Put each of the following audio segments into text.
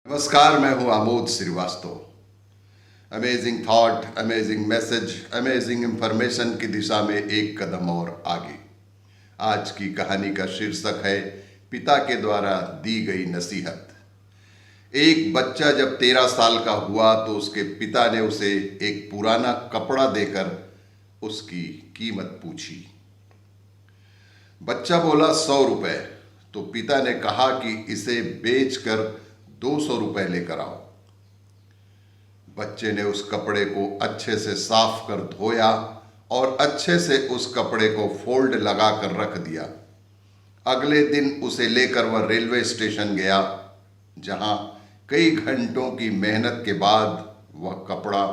नमस्कार, मैं हूं Amod Shrivastava. Amazing thought, amazing message, amazing information की दिशा में एक कदम और आगे। आज की कहानी का शीर्षक है पिता के द्वारा दी गई नसीहत। एक बच्चा जब 13 साल का हुआ तो उसके पिता ने उसे एक पुराना कपड़ा देकर उसकी कीमत पूछी। बच्चा बोला 100 रुपए। तो पिता ने कहा कि इसे बेचकर 200 रुपए लेकर आओ। बच्चे ने उस कपड़े को अच्छे से साफ कर धोया और अच्छे से उस कपड़े को फोल्ड लगा कर रख दिया। अगले दिन उसे लेकर वह रेलवे स्टेशन गया, जहां कई घंटों की मेहनत के बाद वह कपड़ा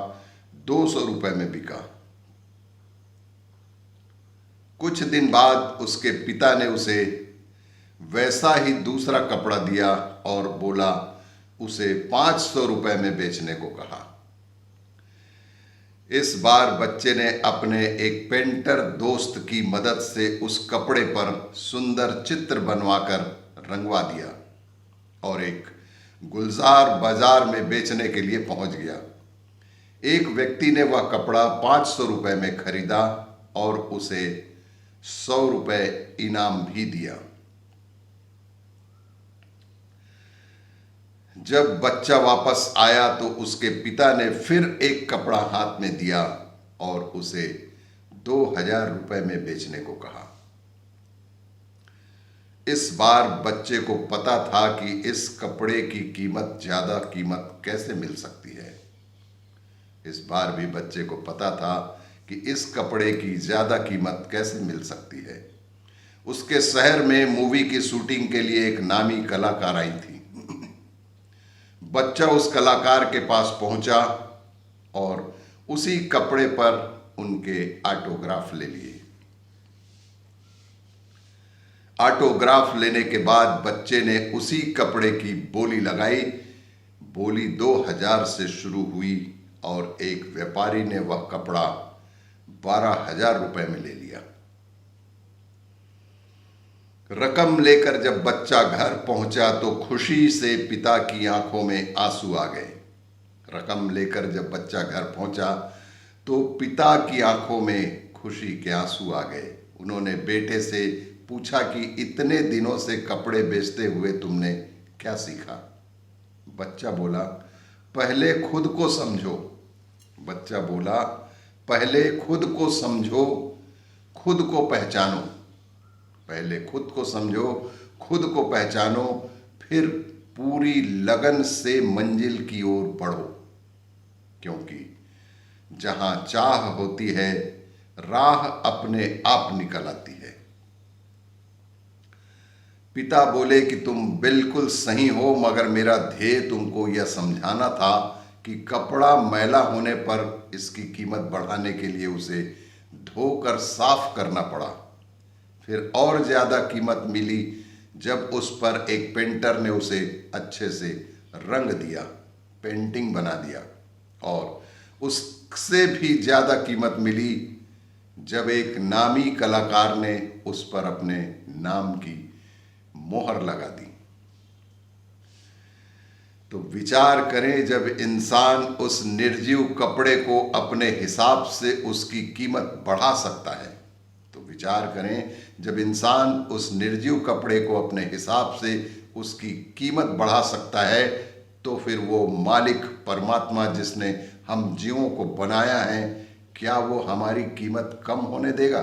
200 रुपए में बिका। कुछ दिन बाद उसके पिता ने उसे वैसा ही दूसरा कपड़ा दिया और बोला उसे 500 रुपए में बेचने को कहा। इस बार बच्चे ने अपने एक पेंटर दोस्त की मदद से उस कपड़े पर सुंदर चित्र बनवाकर रंगवा दिया और एक गुलजार बाजार में बेचने के लिए पहुंच गया। एक व्यक्ति ने वह कपड़ा 500 रुपए में खरीदा और उसे 100 रुपए इनाम भी दिया। जब बच्चा वापस आया तो उसके पिता ने फिर एक कपड़ा हाथ में दिया और उसे 2000 रुपए में बेचने को कहा। इस बार बच्चे को पता था कि इस कपड़े की ज्यादा कीमत कैसे मिल सकती है। इस बार भी बच्चे को पता था कि इस कपड़े की ज्यादा कीमत कैसे मिल सकती है। उसके शहर में मूवी की शूटिंग के लिए एक नामी कलाकार आई थी। बच्चा उस कलाकार के पास पहुंचा और उसी कपड़े पर उनके ऑटोग्राफ ले लिए। ऑटोग्राफ लेने के बाद बच्चे ने उसी कपड़े की बोली लगाई। बोली 2000 से शुरू हुई और एक व्यापारी ने वह कपड़ा 12,000 रुपए में ले लिया। रकम लेकर जब बच्चा घर पहुंचा तो खुशी से पिता की आंखों में आंसू आ गए। रकम लेकर जब बच्चा घर पहुंचा तो पिता की आंखों में खुशी के आंसू आ गए। उन्होंने बेटे से पूछा कि इतने दिनों से कपड़े बेचते हुए तुमने क्या सीखा? बच्चा बोला, पहले खुद को समझो। बच्चा बोला, पहले खुद को समझो, खुद को पहचानो। पहले खुद को समझो, खुद को पहचानो, फिर पूरी लगन से मंजिल की ओर बढ़ो, क्योंकि जहां चाह होती है राह अपने आप निकल आती है। पिता बोले कि तुम बिल्कुल सही हो, मगर मेरा ध्येय तुमको यह समझाना था कि कपड़ा मैला होने पर इसकी कीमत बढ़ाने के लिए उसे धोकर साफ करना पड़ा। फिर और ज्यादा कीमत मिली जब उस पर एक पेंटर ने उसे अच्छे से रंग दिया, पेंटिंग बना दिया। और उससे भी ज्यादा कीमत मिली जब एक नामी कलाकार ने उस पर अपने नाम की मोहर लगा दी। तो विचार करें, जब इंसान उस निर्जीव कपड़े को अपने हिसाब से उसकी कीमत बढ़ा सकता है, तो विचार करें, जब इंसान उस निर्जीव कपड़े को अपने हिसाब से उसकी कीमत बढ़ा सकता है, तो फिर वो मालिक परमात्मा जिसने हम जीवों को बनाया है, क्या वो हमारी कीमत कम होने देगा?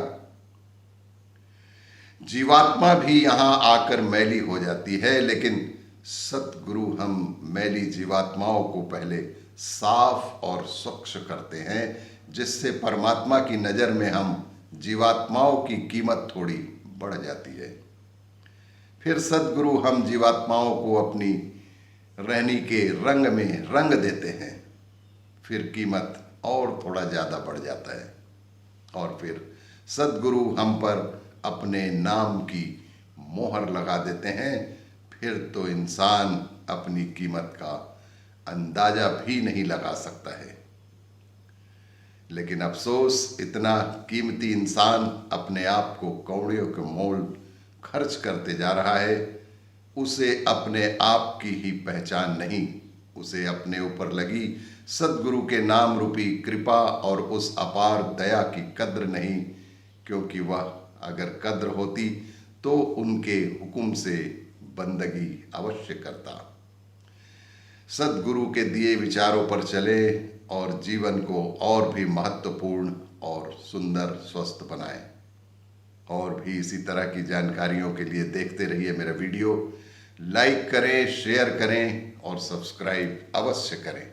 जीवात्मा भी यहां आकर मैली हो जाती है, लेकिन सतगुरु हम मैली जीवात्माओं को पहले साफ और स्वच्छ करते हैं, जिससे परमात्मा की नज़र में हम जीवात्माओं की कीमत थोड़ी बढ़ जाती है। फिर सद्गुरु हम जीवात्माओं को अपनी रहनी के रंग में रंग देते हैं। फिर कीमत और थोड़ा ज़्यादा बढ़ जाता है और फिर सद्गुरु हम पर अपने नाम की मोहर लगा देते हैं। फिर तो इंसान अपनी कीमत का अंदाजा भी नहीं लगा सकता है। लेकिन अफसोस, इतना कीमती इंसान अपने आप को कौड़ियों के मोल खर्च करते जा रहा है उसे अपने आप की ही पहचान नहीं, उसे अपने ऊपर लगी सद्गुरु के नाम रूपी कृपा और उस अपार दया की कद्र नहीं, क्योंकि वह अगर कद्र होती तो उनके हुक्म से बंदगी अवश्य करता। सद्गुरु के दिए विचारों पर चले और जीवन को और भी महत्वपूर्ण और सुंदर स्वस्थ बनाएं। और भी इसी तरह की जानकारियों के लिए देखते रहिए मेरा वीडियो। लाइक करें, शेयर करें और सब्सक्राइब अवश्य करें।